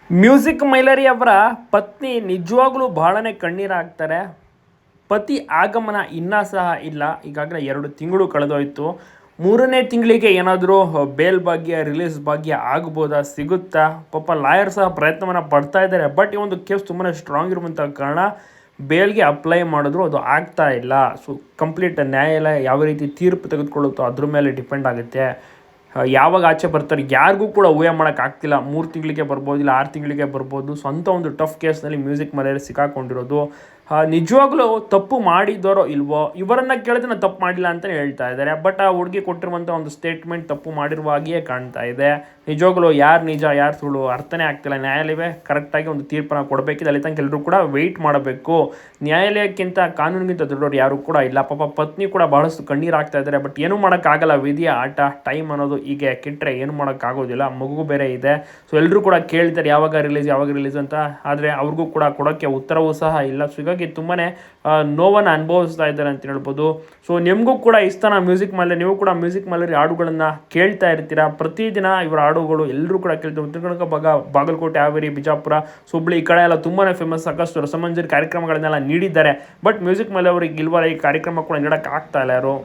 Music ಮೈಲರಿ ಅವರ ಪತ್ನಿ ನಿಜವಾಗ್ಲೂ ಬಹಳನೇ ಕಣ್ಣೀರಾಗ್ತಾರೆ. ಪತಿ ಆಗಮನ ಇನ್ನೂ ಸಹ ಇಲ್ಲ. ಈಗಾಗಲೇ 2 ತಿಂಗಳು ಕಳೆದೋಯ್ತು. 3ನೇ ತಿಂಗಳಿಗೆ ಏನಾದರೂ ಬೇಲ್ ಭಾಗ್ಯ, ರಿಲೀಸ್ ಭಾಗ್ಯ ಆಗ್ಬೋದಾ, ಸಿಗುತ್ತಾ? ಪಾಪ ಲಾಯರ್ ಸಹ ಪ್ರಯತ್ನವನ್ನು ಪಡ್ತಾ ಇದ್ದಾರೆ. ಬಟ್ ಈ ಒಂದು ಕೇಸ್ ತುಂಬಾ ಸ್ಟ್ರಾಂಗ್ ಇರುವಂಥ ಕಾರಣ ಬೇಲ್ಗೆ ಅಪ್ಲೈ ಮಾಡಿದ್ರು ಅದು ಆಗ್ತಾ ಇಲ್ಲ. ಸೊ ಕಂಪ್ಲೀಟ್ ನ್ಯಾಯಾಲಯ ಯಾವ ರೀತಿ ತೀರ್ಪು ತೆಗೆದುಕೊಳ್ಳುತ್ತೋ ಅದ್ರ ಮೇಲೆ ಡಿಪೆಂಡ್ ಆಗುತ್ತೆ. ಯಾವಾಗ ಆಚೆ ಬರ್ತಾರೆ ಯಾರಿಗೂ ಕೂಡ ಊಹೆ ಮಾಡೋಕ್ಕಾಗ್ತಿಲ್ಲ. 3 ತಿಂಗಳಿಗೆ ಬರ್ಬೋದು, ಇಲ್ಲ 6 ತಿಂಗಳಿಗೆ ಬರ್ಬೋದು. ಸ್ವಂತ ಒಂದು ಟಫ್ ಕೇಸ್ನಲ್ಲಿ ಮ್ಯೂಸಿಕ್ ಮನೆಯಲ್ಲಿ ಸಿಕ್ಕಾಕೊಂಡಿರೋದು. ನಿಜವಾಗ್ಲೂ ತಪ್ಪು ಮಾಡಿದ್ದಾರೋ ಇಲ್ವೋ, ಇವರನ್ನು ಕೇಳಿದ್ರೆ ನಾನು ತಪ್ಪು ಮಾಡಿಲ್ಲ ಅಂತಲೇ ಹೇಳ್ತಾ ಇದ್ದಾರೆ. ಬಟ್ ಆ ಹುಡುಗಿ ಕೊಟ್ಟಿರುವಂಥ ಒಂದು ಸ್ಟೇಟ್ಮೆಂಟ್ ತಪ್ಪು ಮಾಡಿರುವ ಹಾಗೆಯೇ ಕಾಣ್ತಾ ಇದೆ. ನಿಜವಾಗ್ಲೂ ಯಾರು ನಿಜ ಯಾರು ಸುಳ್ಳು ಅರ್ಥನೇ ಆಗ್ತಿಲ್ಲ. ನ್ಯಾಯಾಲಯವೇ ಕರೆಕ್ಟಾಗಿ ಒಂದು ತೀರ್ಪನ್ನು ಕೊಡಬೇಕಿದೆ. ಅಲ್ಲಿ ತನಕ ಎಲ್ಲರೂ ಕೂಡ ವೆಯ್ಟ್ ಮಾಡಬೇಕು. ನ್ಯಾಯಾಲಯಕ್ಕಿಂತ ಕಾನೂನಿಗಿಂತ ದೊಡ್ಡವರು ಯಾರು ಕೂಡ ಇಲ್ಲ. ಪಾಪ ಪತ್ನಿ ಕೂಡ ಬಹಳಷ್ಟು ಕಣ್ಣೀರು ಹಾಕ್ತಾ ಇದ್ದಾರೆ. ಬಟ್ ಏನೂ ಮಾಡೋಕ್ಕಾಗಲ್ಲ, ವಿಧಿಯ ಆಟ. ಟೈಮ್ ಅನ್ನೋದು ಹೀಗೆ ಕೆಟ್ಟರೆ ಏನು ಮಾಡೋಕ್ಕಾಗೋದಿಲ್ಲ. ಮಗು ಬೇರೆ ಇದೆ. ಸೊ ಎಲ್ಲರೂ ಕೂಡ ಕೇಳ್ತಾರೆ ಯಾವಾಗ ರಿಲೀಸ್ ಅಂತ. ಆದರೆ ಅವ್ರಿಗೂ ಕೂಡ ಕೊಡೋಕ್ಕೆ ಉತ್ತರವೂ ಸಹ ಇಲ್ಲ. ಸೊ ಹೀಗಾಗಿ ತುಂಬಾ ನೋವನ್ನು ಅನುಭವಿಸ್ತಾ ಇದ್ದಾರೆ ಅಂತ ಹೇಳ್ಬೋದು. ಸೊ ನಿಮಗೂ ಕೂಡ ಇಷ್ಟನ ಮ್ಯೂಸಿಕ್ ಮೈಲರಿ? ನೀವು ಕೂಡ ಮ್ಯೂಸಿಕ್ ಮೈಲರಿ ಹಾಡುಗಳನ್ನು ಕೇಳ್ತಾ ಇರ್ತೀರಾ. ಪ್ರತಿದಿನ ಇವರ ಹಾಡುಗಳು ಎಲ್ಲರೂ ಕೂಡ ಕೇಳ್ತಾರೆ. ಉತ್ತರ ಕನ್ನಡ ಬಾಗಲಕೋಟೆ, ಹಾವೇರಿ, ಬಿಜಾಪುರ, ಹುಬ್ಬಳ್ಳಿ ಈ ಕಡೆ ಎಲ್ಲ ತುಂಬಾ ಫೇಮಸ್. ಸಾಕಷ್ಟು ರಸಮಂಜರಿ ಕಾರ್ಯಕ್ರಮಗಳನ್ನೆಲ್ಲ ನೀಡಿದ್ದಾರೆ. ಬಟ್ ಮ್ಯೂಸಿಕ್ ಮೈಲರಿ ಅವ್ರಿಗೆ ಇಲ್ವಲ್ಲ, ಈ ಕಾರ್ಯಕ್ರಮ ಕೂಡ ನೀಡೋಕ್ಕೆ ಆಗ್ತಾ ಇಲ್ಲ ಯಾರು.